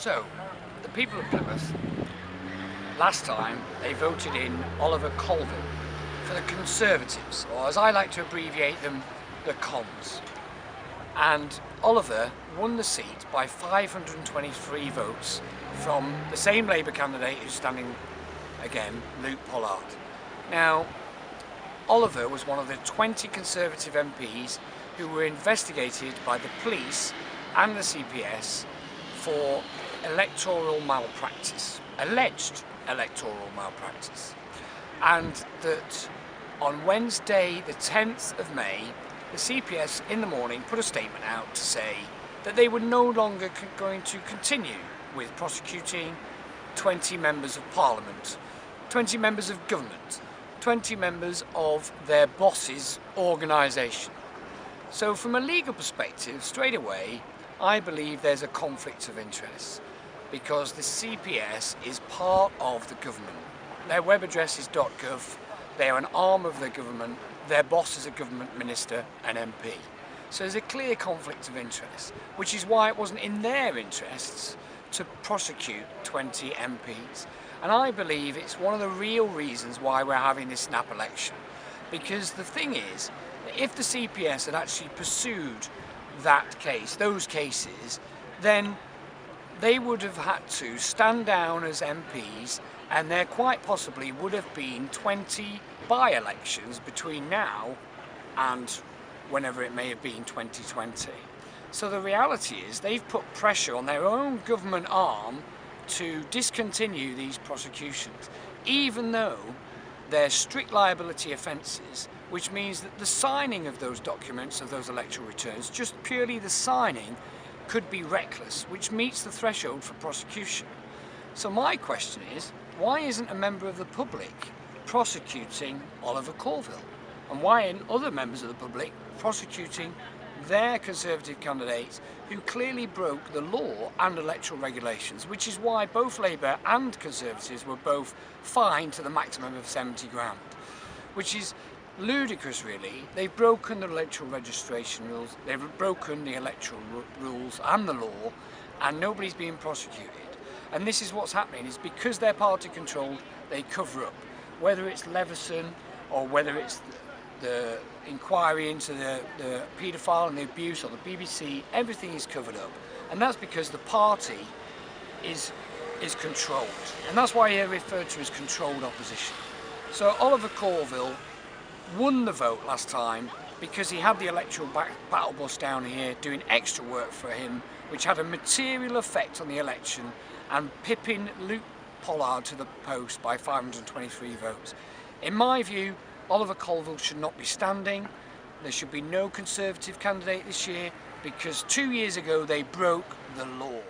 So, the people of Plymouth, last time they voted in Oliver Colville for the Conservatives, or as I like to abbreviate them, the Cons. And Oliver won the seat by 523 votes from the same Labour candidate who's standing again, Luke Pollard. Now, Oliver was one of the 20 Conservative MPs who were investigated by the police and the CPS for electoral malpractice, alleged electoral malpractice. And that on Wednesday the 10th of May, the CPS in the morning put a statement out to say that they were no longer going to continue with prosecuting 20 members of Parliament, 20 members of government, 20 members of their boss's organisation. So from a legal perspective, straight away, I believe there's a conflict of interest because the CPS is part of the government. Their web address is .gov, they're an arm of the government, their boss is a government minister, an MP. So there's a clear conflict of interest, which is why it wasn't in their interests to prosecute 20 MPs. And I believe it's one of the real reasons why we're having this snap election. Because the thing is, if the CPS had actually pursued that case, those cases, then they would have had to stand down as MPs, and there quite possibly would have been 20 by-elections between now and whenever it may have been 2020. So the reality is they've put pressure on their own government arm to discontinue these prosecutions, even though they're strict liability offences, which means that the signing of those documents, of those electoral returns, just purely the signing, could be reckless, which meets the threshold for prosecution. So my question is, why isn't a member of the public prosecuting Oliver Colville? And why aren't other members of the public prosecuting their Conservative candidates who clearly broke the law and electoral regulations, which is why both Labour and Conservatives were both fined to the maximum of 70 grand, which is ludicrous really. They've broken the electoral registration rules, they've broken the electoral rules and the law, and nobody's being prosecuted. And this is what's happening, is because they're party controlled, they cover up. Whether it's Leveson or whether it's the inquiry into the paedophile and the abuse, or the BBC, everything is covered up. And that's because the party is controlled. And that's why they're referred to as controlled opposition. So Oliver Colville won the vote last time because he had the electoral battle bus down here doing extra work for him, which had a material effect on the election and pipping Luke Pollard to the post by 523 votes. In my view, Oliver Colville should not be standing. There should be no Conservative candidate this year because 2 years ago they broke the law.